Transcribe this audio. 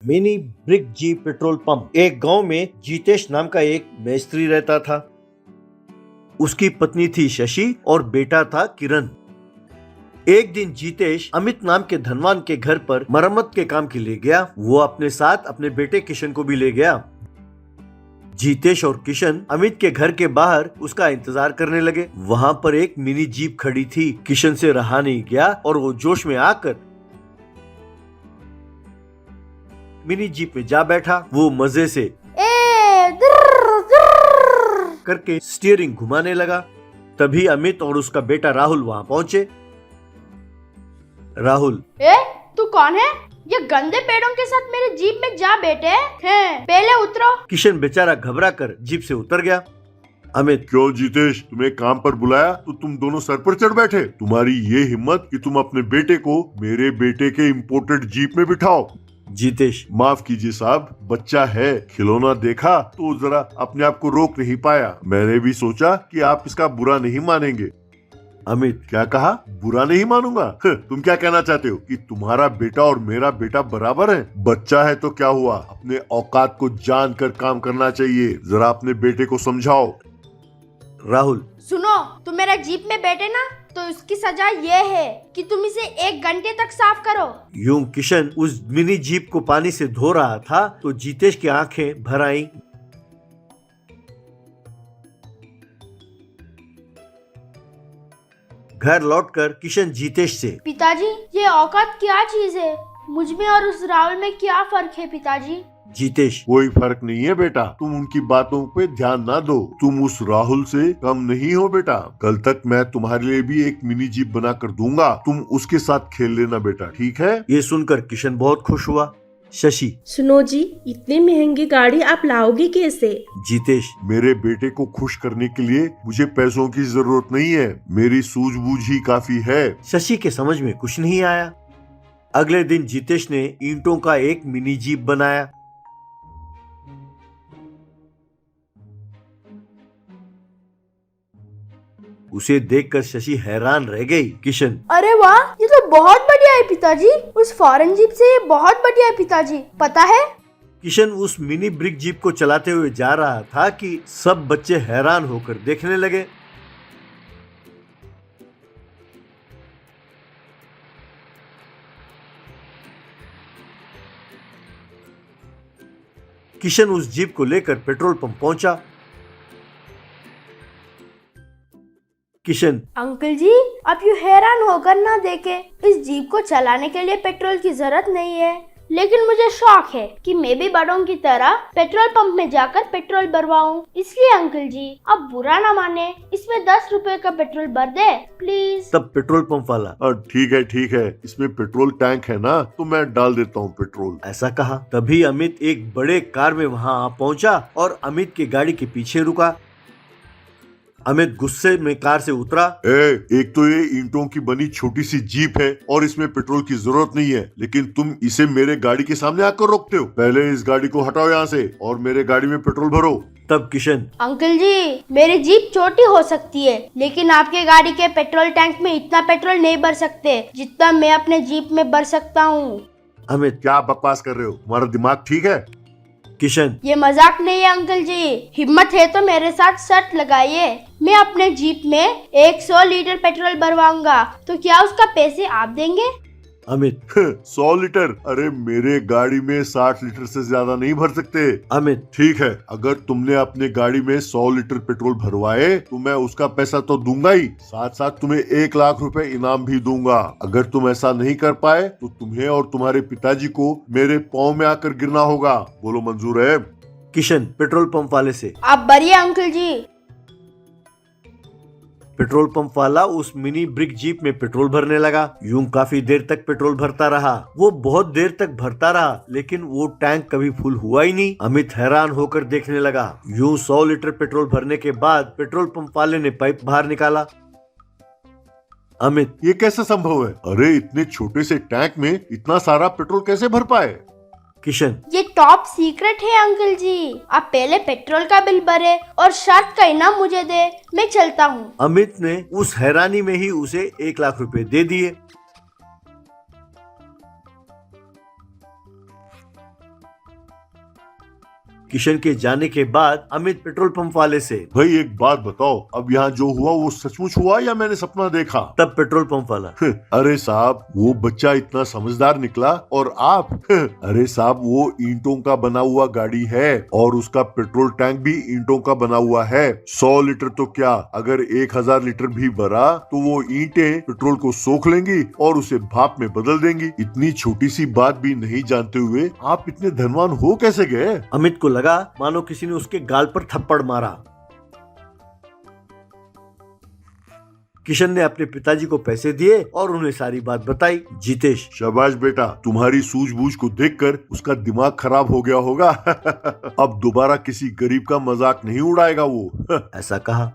Mini brick जी petrol pump. एक गांव में जीतेश नाम का एक मिस्त्री रहता था। उसकी पत्नी थी शशि और बेटा था किरण। एक दिन जीतेश अमित नाम के धनवान के घर पर मरम्मत के काम के लिए गया। वो अपने साथ अपने बेटे किशन को भी ले गया। जीतेश और किशन अमित के घर के बाहर उसका इंतजार करने लगे। वहाँ पर एक मिनी जीप खड़ी थी। किशन से रहा नहीं गया और वो जोश में आकर मिनी जीप में जा बैठा। वो मजे से करके स्टीयरिंग घुमाने लगा। तभी अमित और उसका बेटा राहुल वहाँ पहुँचे। राहुल, तू कौन है? ये गंदे पेड़ों के साथ मेरे जीप में जा बैठे हैं। पहले उतरो। किशन बेचारा घबरा कर जीप से उतर गया। अमित, क्यों जीतेश, तुम्हें काम पर बुलाया तो तुम दोनों सर पर चढ़ बैठे? तुम्हारी ये हिम्मत कि तुम अपने बेटे को मेरे बेटे के इम्पोर्टेड जीप में बिठाओ। जीतेश, माफ कीजिए साहब, बच्चा है, खिलौना देखा तो जरा अपने आप को रोक नहीं पाया। मैंने भी सोचा कि आप इसका बुरा नहीं मानेंगे। अमित, क्या कहा? बुरा नहीं मानूंगा? तुम क्या कहना चाहते हो कि तुम्हारा बेटा और मेरा बेटा बराबर है? बच्चा है तो क्या हुआ, अपने औकात को जानकर काम करना चाहिए। जरा अपने बेटे को समझाओ। राहुल, सुनो, तुम मेरा जीप में बैठे ना, तो इसकी सजा ये है कि तुम इसे 1 घंटे तक साफ करो। यूं किशन उस मिनी जीप को पानी से धो रहा था तो जीतेश की आंखें भर आईं। घर लौटकर किशन जीतेश से, पिताजी, ये औकात क्या चीज है? मुझ में और उस राहुल में क्या फर्क है पिताजी? जीतेश, कोई फर्क नहीं है बेटा, तुम उनकी बातों पे ध्यान ना दो। तुम उस राहुल से कम नहीं हो बेटा। कल तक मैं तुम्हारे लिए भी एक मिनी जीप बना कर दूंगा, तुम उसके साथ खेल लेना बेटा, ठीक है? ये सुनकर किशन बहुत खुश हुआ। शशि, सुनो जी, इतनी महंगी गाड़ी आप लाओगे कैसे? जीतेश, मेरे बेटे को खुश करने के लिए मुझे पैसों की जरूरत नहीं है, मेरी सूझबूझ ही काफी है। शशि के समझ में कुछ नहीं आया। अगले दिन जीतेश ने ईंटों का एक मिनी जीप बनाया। उसे देखकर शशि हैरान रह गई। किशन, अरे वाह, ये तो बहुत बढ़िया है पिताजी। उस फॉरेन जीप से ये बहुत बढ़िया है पिताजी, पता है? किशन उस मिनी ब्रिक जीप को चलाते हुए जा रहा था कि सब बच्चे हैरान होकर देखने लगे। किशन उस जीप को लेकर पेट्रोल पंप पहुंचा। किशन, अंकल जी, आप यूँ हैरान होकर ना देखे। इस जीप को चलाने के लिए पेट्रोल की जरूरत नहीं है, लेकिन मुझे शौक है कि मैं भी बड़ों की तरह पेट्रोल पंप में जाकर पेट्रोल भरवाऊं। इसलिए अंकल जी, आप बुरा ना माने, इसमें 10 रुपए का पेट्रोल भर दे प्लीज। तब पेट्रोल पंप वाला, ठीक है, इसमें पेट्रोल टैंक है ना, तो मैं डाल देता हूँ पेट्रोल, ऐसा कहा। तभी अमित एक बड़े कार में वहां आ पहुंचा और अमित की गाड़ी के पीछे रुका। अमित गुस्से में कार से उतरा। एक तो ये ईंटों की बनी छोटी सी जीप है और इसमें पेट्रोल की जरूरत नहीं है, लेकिन तुम इसे मेरे गाड़ी के सामने आकर रोकते हो। पहले इस गाड़ी को हटाओ यहाँ से और मेरे गाड़ी में पेट्रोल भरो। तब किशन, अंकल जी, मेरी जीप छोटी हो सकती है, लेकिन आपके गाड़ी के पेट्रोल टैंक में इतना पेट्रोल नहीं भर सकते जितना मैं अपने जीप में भर सकता हूँ। अमित, क्या बकवास कर रहे हो? तुम्हारा दिमाग ठीक है? किशन, ये मजाक नहीं है अंकल जी, हिम्मत है तो मेरे साथ शर्त लगाइए। मैं अपने जीप में 100 लीटर पेट्रोल भरवाऊंगा, तो क्या उसका पैसे आप देंगे? अमित, 100 लीटर? अरे मेरे गाड़ी में 60 लीटर से ज्यादा नहीं भर सकते। अमित, ठीक है, अगर तुमने अपने गाड़ी में 100 लीटर पेट्रोल भरवाए तो मैं उसका पैसा तो दूंगा ही, साथ साथ तुम्हें 1 लाख रुपए इनाम भी दूंगा। अगर तुम ऐसा नहीं कर पाए तो तुम्हें और तुम्हारे पिताजी को मेरे पाँव में आकर गिरना होगा। बोलो मंजूर है? किशन पेट्रोल पंप वाले से, आप भरिए अंकल जी। पेट्रोल पंप वाला उस मिनी ब्रिक जीप में पेट्रोल भरने लगा। यूं काफी देर तक पेट्रोल भरता रहा। वो बहुत देर तक भरता रहा, लेकिन वो टैंक कभी फुल हुआ ही नहीं। अमित हैरान होकर देखने लगा। यूं 100 लीटर पेट्रोल भरने के बाद पेट्रोल पंप वाले ने पाइप बाहर निकाला। अमित, ये कैसे संभव है? अरे इतने छोटे से टैंक में इतना सारा पेट्रोल कैसे भर पाए? किशन, ये टॉप सीक्रेट है अंकल जी। आप पहले पेट्रोल का बिल भरे और शर्त का इनाम मुझे दे, मैं चलता हूँ। अमित ने उस हैरानी में ही उसे 1 लाख रुपए दे दिए। किशन के जाने के बाद अमित पेट्रोल पंप वाले से, भाई एक बात बताओ, अब यहाँ जो हुआ वो सचमुच हुआ या मैंने सपना देखा? तब पेट्रोल पंप वाला, अरे साहब वो बच्चा इतना समझदार निकला और आप अरे साहब वो ईंटों का बना हुआ गाड़ी है और उसका पेट्रोल टैंक भी ईंटों का बना हुआ है। 100 लीटर तो क्या, अगर 1000 लीटर भी भरा तो वो ईंटें पेट्रोल को सोख लेंगी और उसे भाप में बदल देंगी। इतनी छोटी सी बात भी नहीं जानते हुए आप इतने धनवान हो कैसे गए? अमित को लगा मानो किसी ने उसके गाल पर थप्पड़ मारा। किशन ने अपने पिताजी को पैसे दिए और उन्हें सारी बात बताई। जितेश, शाबाश बेटा, तुम्हारी सूझबूझ को देखकर उसका दिमाग खराब हो गया होगा। अब दोबारा किसी गरीब का मजाक नहीं उड़ाएगा वो। ऐसा कहा।